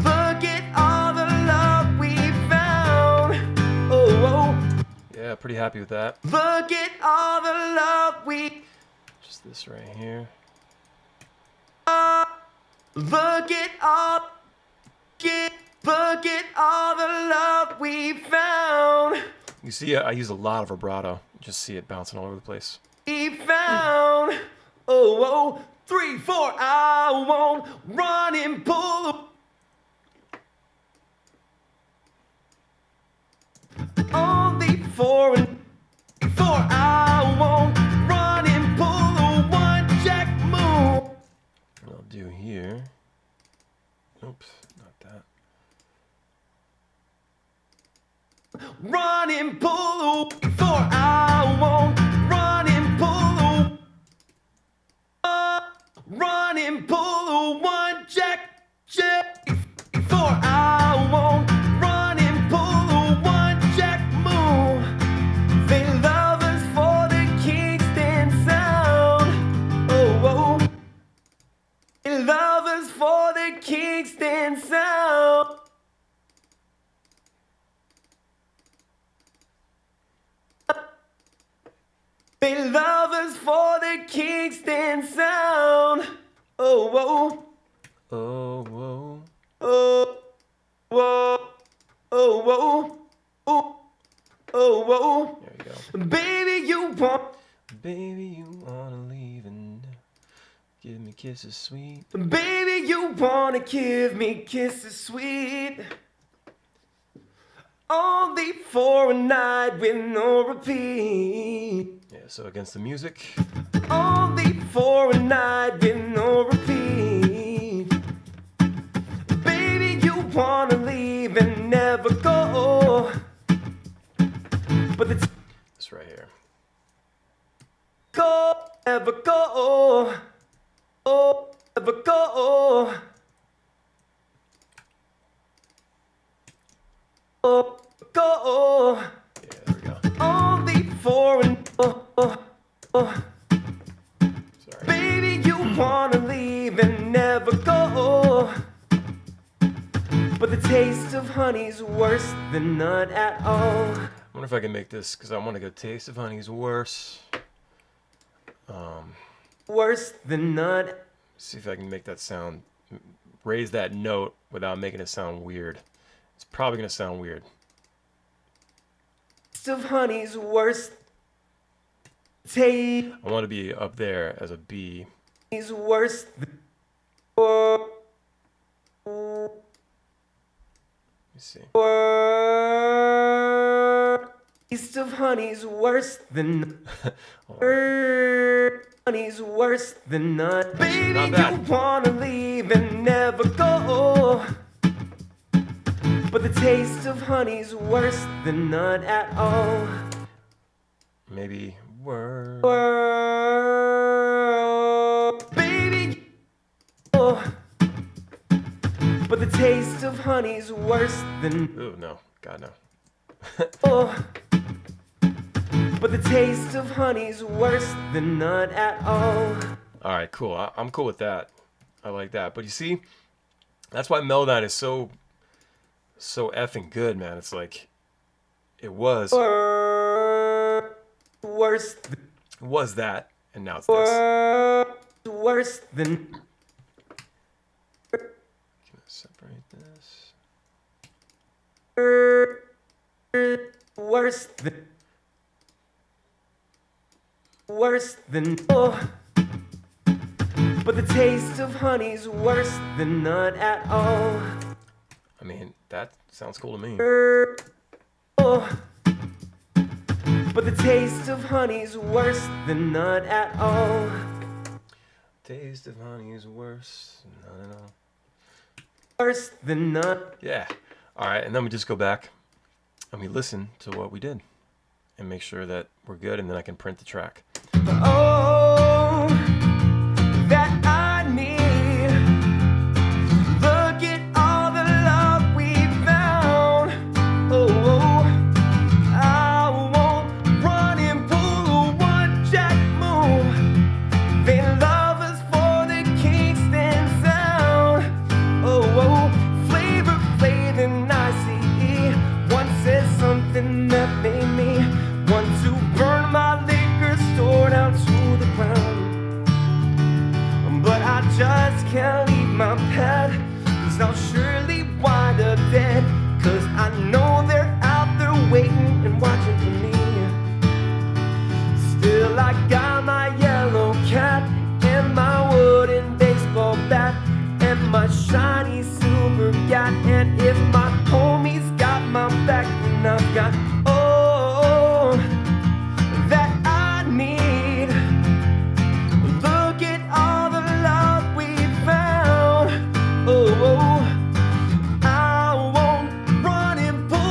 Look at all the love we found. Oh, Yeah, pretty happy with that. look at all the love we. Just this right here. Look at all. Look at all the love we found. You see, I use a lot of vibrato. You just see it bouncing all over the place. We found. Oh, 3, 4. I won't run and pull. Only 4 and 4. I won't run and pull a one jack move. What I'll do here. Oops, not that. Run and pull a 4. I won't run and pull a. Run and pull a one jack. 4. I won't run and pull a one. Lovers for the Kingston sound. They lovers for the Kingston sound. Oh, whoa. Oh, whoa. Oh, whoa. Oh, whoa. Oh, oh, whoa. There you go. Baby, you want. Baby, you wanna leave and give me kisses sweet. Baby, you wanna give me kisses sweet. Only for a night with no repeat. Yeah, so against the music. Only for a night with no repeat. Baby, you wanna leave and never go. But the This right here. go, never go. Oh, never go. Oh, go. Yeah, there we go. Only for an Sorry. Baby, you wanna leave and never go. But the taste of honey's worse than none at all. I wonder if I can make this, because I want to go taste of honey's worse. Worse than none. See if I can make that sound, raise that note without making it sound weird. It's probably going to sound weird. Taste of honey's worse. Taste I want to be up there as a B. is worse than. Let me see. Taste of honey's worse than. Honey's worse than none. Baby, Not you bad. wanna leave and never go. But the taste of honey's worse than none at all. Maybe word. Baby, oh. But the taste of honey's worse than. Ooh, no. God, no. Oh. But the taste of honey's worse than none at all. All right, cool. I'm cool with that. I like that. But you see, that's why Melodyne is so effing good, man. It's like, it was Worse that, and now it's this. worse than. Can I separate this? Worse than. Worse than. Oh. But the taste of honey's worse than none at all. I mean, that sounds cool to me. Oh. But the taste of honey's worse than none at all. Taste of honey is worse. None at all. Worse than none. Yeah. All right, and then we just go back and we listen to what we did and make sure that we're good, and then I can print the track. Oh, that I need. Look at all the love we found. Oh, I won't run and pull a one-jack move. They love us for the Kingston sound. Oh, flavor, flavor, nicey. One said something that made me want to burn my liquor store down to the ground. But I just can't leave my pet, 'cause I'll surely wind up dead. 'Cause I know they're out there waiting and watching for me. Still I got my yellow cat and my wooden baseball bat and my shiny silver yacht. And if my homies got my back, then I've got oh that I need. Look at all the love we found. Oh, I won't run and pull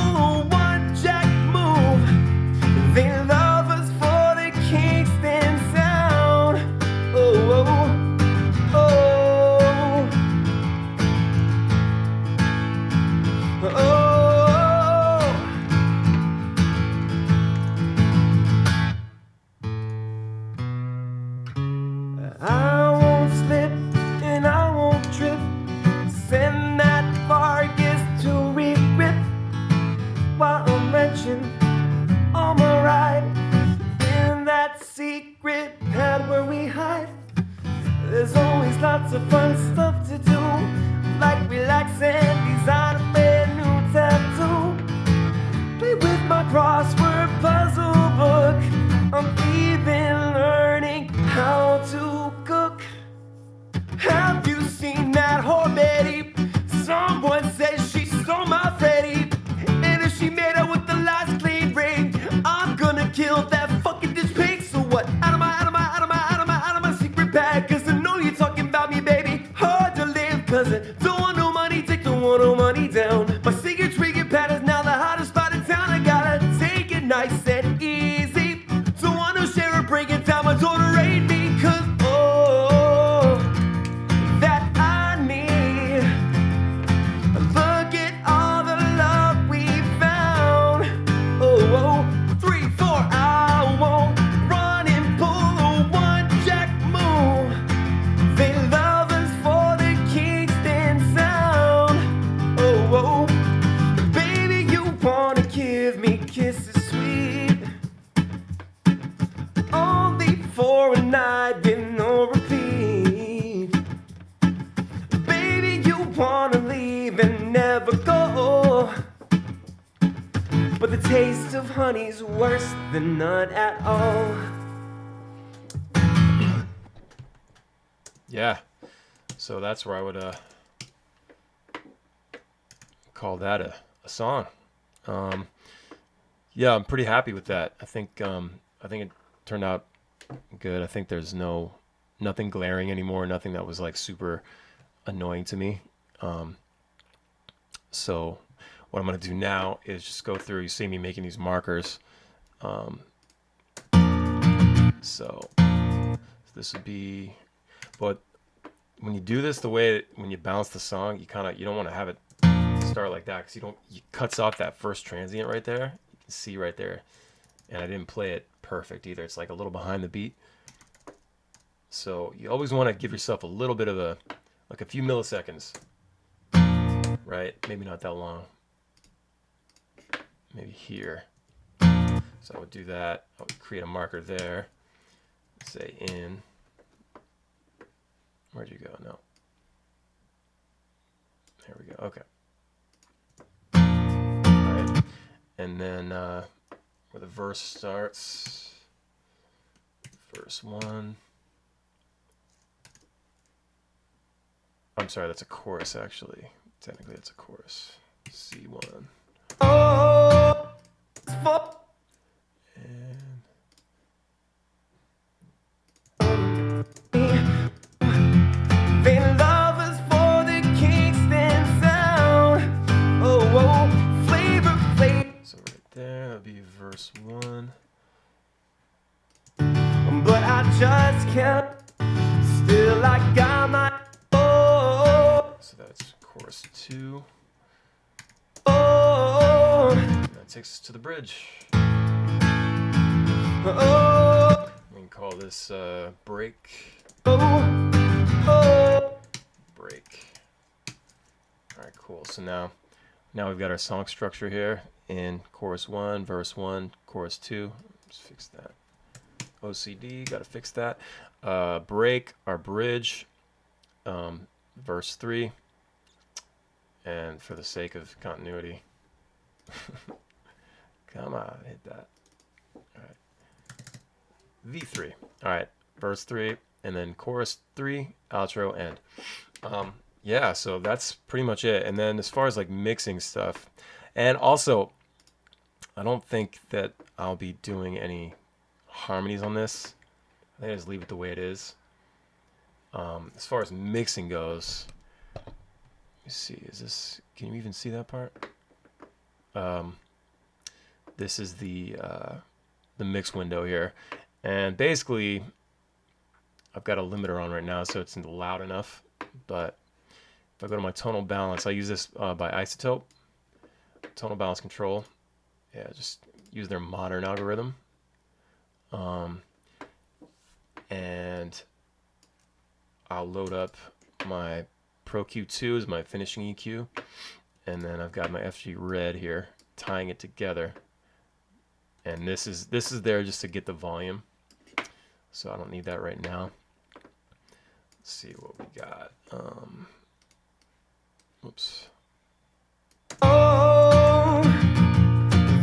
Cause I don't want no money, take, don't want no money down. My secret trigger pad is now the hottest spot in town. I gotta take it nice and easy. Don't want no share or break it down. My daughter rate me, cause oh, that I need. Look at all the love we found. Oh, 3, 4, I won't run and pull a one-jack move. They love us for the Kingston sound. Oh, baby, you wanna give me kisses sweet, only for a night with no repeat. Baby, you wanna leave and never go, but the taste of honey's worse than none at all. Yeah. So that's where I would call that a song. Yeah, I'm pretty happy with that. I think it turned out good. I think there's nothing glaring anymore, nothing that was like super annoying to me. So what I'm gonna do now is just go through. You see me making these markers. So this would be, but when you do this, the way when you bounce the song, you don't want to have it start like that, because it cuts off that first transient right there. You can see right there, and I didn't play it perfect either. It's like a little behind the beat. So you always want to give yourself a little bit of a few milliseconds, right? Maybe not that long. Maybe here. So I would do that. I would create a marker there. Say in. Where'd you go? No. There we go. Okay. All right. And then where the verse starts. Verse 1. I'm sorry, that's a chorus actually. Technically, it's a chorus. C1. Oh, And they love us for the Kingston sound. Oh, flavor. so right there, that'd be verse 1. But I just can't. Still, I got my. Oh, So that's chorus 2. oh, And that takes us to the bridge. oh, We can call this break. oh. Break. All right, cool. So now we've got our song structure here in chorus 1, verse 1, chorus 2. Let's fix that. OCD, got to fix that. Break, our bridge, verse 3. And for the sake of continuity, come on, hit that. All right. V3. All right, verse 3, and then chorus 3, outro, end. Yeah, so that's pretty much it. And then as far as like mixing stuff, and also, I don't think that I'll be doing any harmonies on this. I think I just leave it the way it is. As far as mixing goes, let me see. Can you even see that part? This is the mix window here, and basically, I've got a limiter on right now, so it's loud enough. But if I go to my tonal balance, I use this by Isotope. Tonal balance control. Yeah, just use their modern algorithm. And I'll load up my Pro Q2 as my finishing EQ, and then I've got my FG Red here tying it together. And this is there just to get the volume, so I don't need that right now. Let's see what we got. Oops. Oh,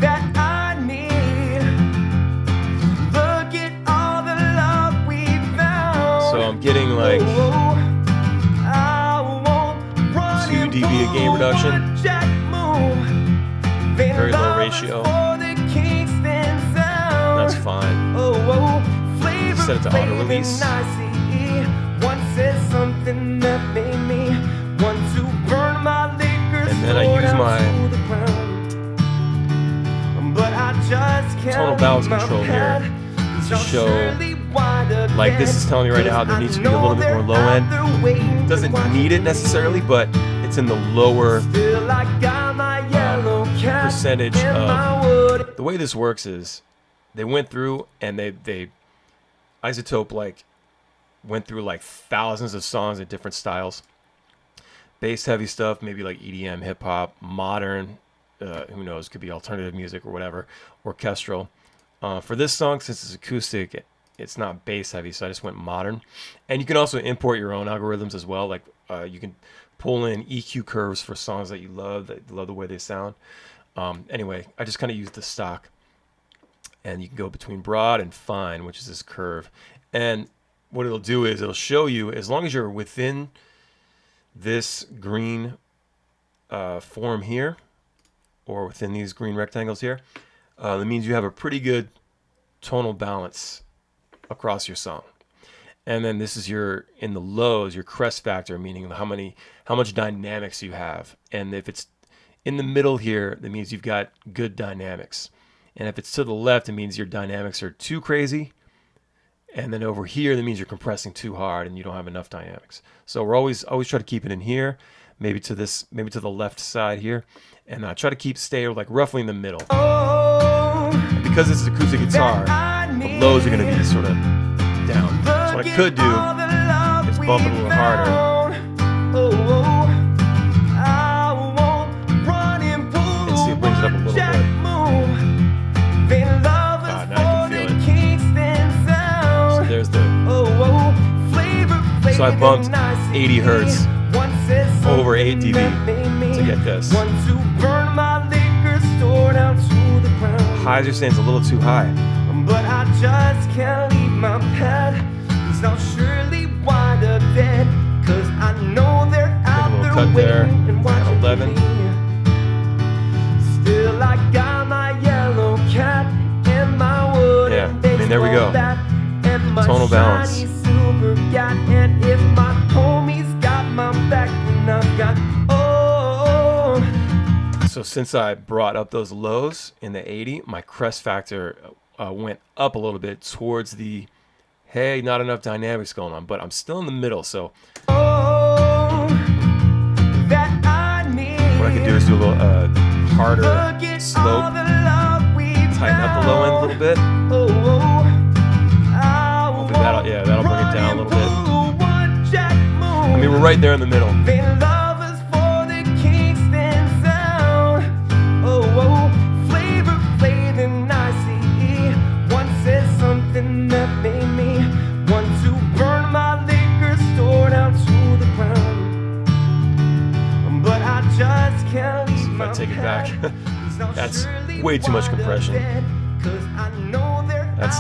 that I need. Look at all the love we found. So I'm getting like 2 dB of gain reduction. Very low ratio. That's fine. Set it to auto release. One said something that made me balance control here to show, like this is telling me right now there needs to be a little bit more low end. Doesn't need it necessarily, but it's in the lower percentage of. The way this works is they went through and they Isotope like went through like thousands of songs in different styles. Bass heavy stuff, maybe like EDM, hip hop, modern, who knows, could be alternative music or whatever, orchestral. For this song, since it's acoustic, it's not bass heavy, so I just went modern. And you can also import your own algorithms as well. Like you can pull in EQ curves for songs that you love the way they sound. Anyway, I just kind of used the stock. And you can go between broad and fine, which is this curve. And what it'll do is it'll show you, as long as you're within this green form here, or within these green rectangles here, that means you have a pretty good tonal balance across your song. And then this is in the lows, your crest factor, meaning how much dynamics you have. And if it's in the middle here, that means you've got good dynamics. And if it's to the left, it means your dynamics are too crazy. And then over here, that means you're compressing too hard and you don't have enough dynamics. So we're always try to keep it in here, maybe to the left side here, and try to stay like roughly in the middle. And because this is acoustic guitar, the lows are going to be sort of down. So what I could do is bump it a little harder. And see, it brings it up a little bit. So I bumped 80 hertz over 8 dB to get this. Highs are saying it's a little too high. But I just can't leave my pet. Cause I'll surely wind up dead. Cause I know they're out there waiting and watching 11. Still I got my yellow cat and my wood. Yeah, I mean, there we go. Tonal balance. And if my homies got my back, then I've got So since I brought up those lows in the 80, my crest factor went up a little bit towards the, hey, not enough dynamics going on, but I'm still in the middle. So what I could do is do a little harder slope, tighten up the low end a little bit. That'll bring it down a little bit. I mean, we're right there in the middle. If I take it back, that's way too much compression. That's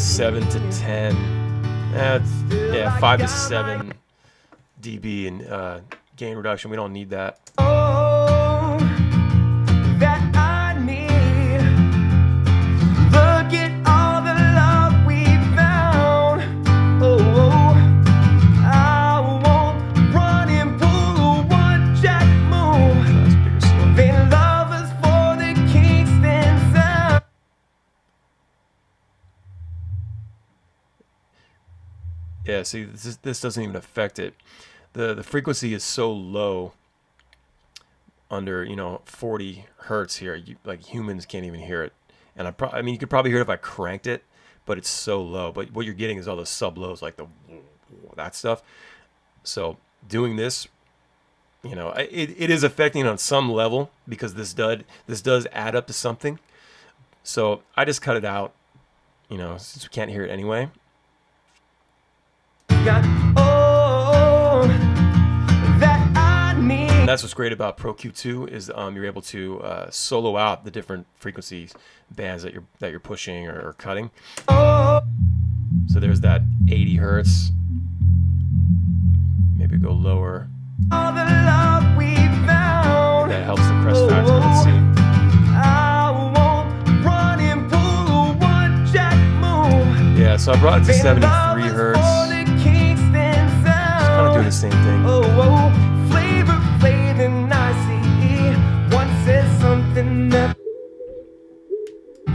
7 to 10, 5 to 7 dB in gain reduction. We don't need that. Yeah, see, this doesn't even affect it. The frequency is so low, under 40 hertz here. Like humans can't even hear it. And I mean, you could probably hear it if I cranked it, but it's so low. But what you're getting is all those sub lows, like that stuff. So doing this, it is affecting it on some level because this does add up to something. So I just cut it out, since we can't hear it anyway. And that's what's great about Pro Q2 is you're able to solo out the different frequency bands that you're pushing or cutting. So there's that 80 hertz. Maybe go lower. That helps the crest factor. Let's see. Yeah, so I brought it to 73 hertz. Kind of doing the same thing.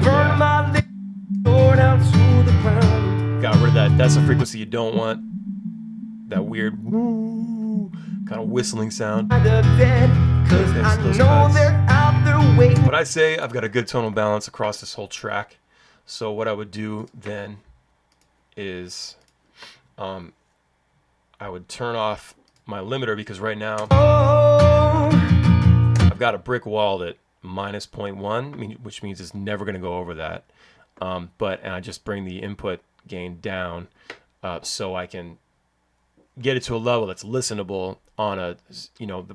Yeah. that's a frequency you don't want. That weird woo kind of whistling sound. But But I'd say I've got a good tonal balance across this whole track. So what I would do then is I would turn off my limiter, because right now I've got a brick wall at minus 0.1, which means it's never going to go over that. And I just bring the input gain down so I can get it to a level that's listenable on a,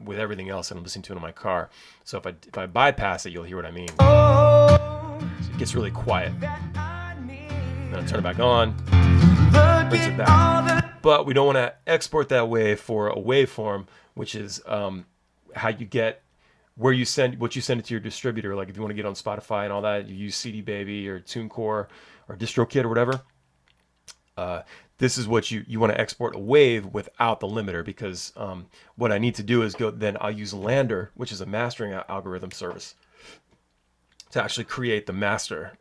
with everything else that I'm listening to in my car. So if I bypass it, you'll hear what I mean. So it gets really quiet. Then I turn it back on, brings it back. But we don't want to export that wave for a waveform, which is how you get what you send it to your distributor. Like if you want to get on Spotify and all that, you use CD Baby or TuneCore or DistroKid or whatever. This is what you want to export a wave without the limiter, because what I need to do is then I'll use Lander, which is a mastering algorithm service, to actually create the master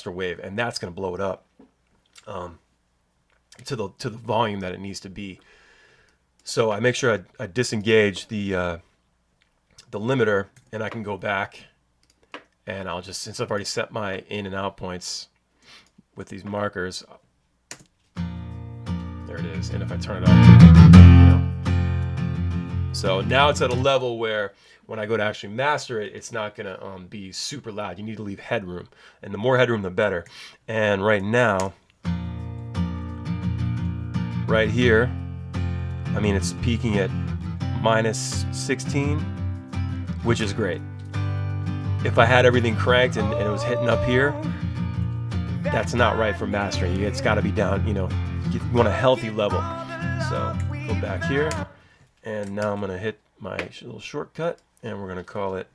wave, and that's going to blow it up to the volume that it needs to be. So I make sure I disengage the limiter, and I can go back, and I'll just, since I've already set my in and out points with these markers. There it is. And if I turn it up, So now it's at a level where when I go to actually master it, it's not going to be super loud. You need to leave headroom. And the more headroom, the better. And right now, right here, I mean, it's peaking at minus 16, which is great. If I had everything cranked and it was hitting up here, that's not right for mastering. It's got to be down, you want a healthy level. So go back here, and now I'm going to hit my little shortcut, and we're going to call it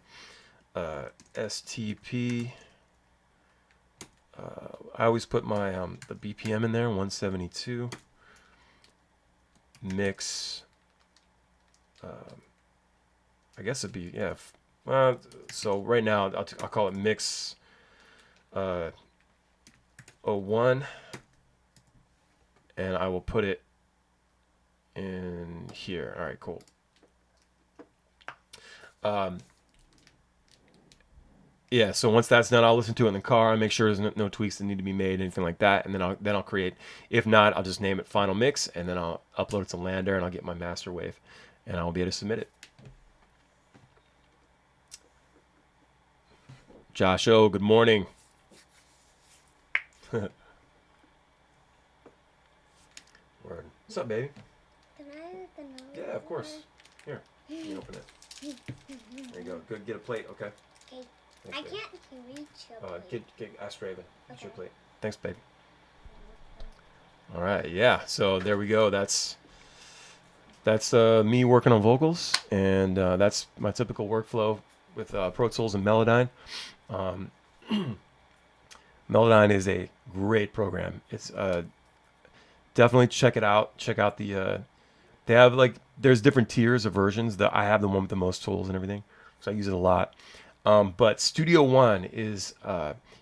STP. I always put my the BPM in there, 172. Mix. I guess it'd be, yeah. So right now I'll call it mix 01. And I will put it in here. All right, cool. Yeah, so once that's done, I'll listen to it in the car. I make sure there's no tweaks that need to be made, anything like that, and then I'll create. If not, I'll just name it Final Mix, and then I'll upload it to Lander, and I'll get my master wave, and I'll be able to submit it. Josh O, good morning. Word. What's up, baby? Can I have the nose? Yeah, of course. Here, you open it. There you go. Good. Get a plate, okay? Okay. Thanks, I babe. can't reach your plate. Ask Raven. Get your Okay. plate. Thanks, baby. All right, yeah. So there we go. That's me working on vocals, and that's my typical workflow with Pro Tools and Melodyne. Melodyne is a great program. It's definitely check it out. Check out the they have there's different tiers of versions. I have the one with the most tools and everything, so I use it a lot. But Studio One is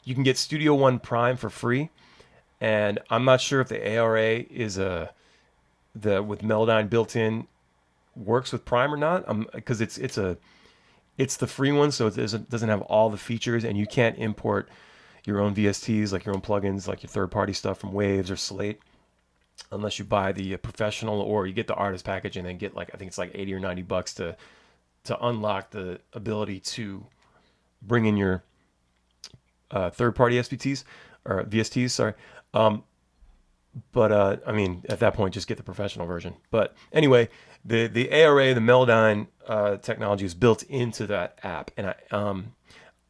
you can get Studio One Prime for free, and I'm not sure if the ARA is with Melodyne built in works with Prime or not. Because it's the free one, so it doesn't have all the features, and you can't import your own VSTs, like your own plugins, like your third-party stuff from Waves or Slate, unless you buy the professional, or you get the artist package and then get I think it's like $80 or $90 to unlock the ability to bring in your third-party SVTs or VSTs. Sorry, but I mean, at that point, just get the professional version. But anyway, the ARA, the Melodyne technology is built into that app, and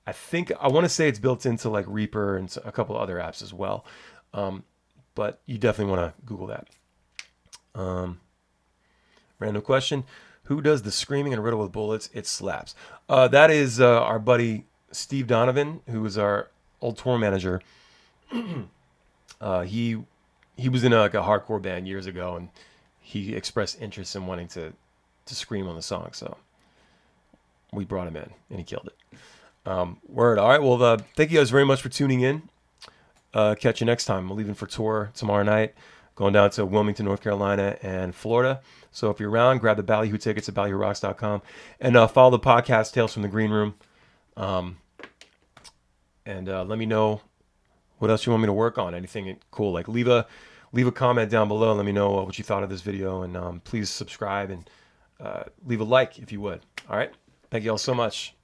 I think I want to say it's built into Reaper and a couple other apps as well. But you definitely want to Google that. Random question. Who does the screaming and riddle with bullets? It slaps. That is our buddy Steve Donovan, who is our old tour manager. He was in a hardcore band years ago, and he expressed interest in wanting to scream on the song. So we brought him in, and he killed it. Word. All right. Well, thank you guys very much for tuning in. Catch you next time. I'm leaving for tour tomorrow night. going down to Wilmington, North Carolina, and Florida. So if you're around, grab the Ballyhoo tickets at ballyhoorocks.com, and follow the podcast Tales from the Green Room. And let me know what else you want me to work on. Anything cool? Like leave a comment down below. Let me know what you thought of this video, and please subscribe and leave a like if you would. All right. Thank you all so much.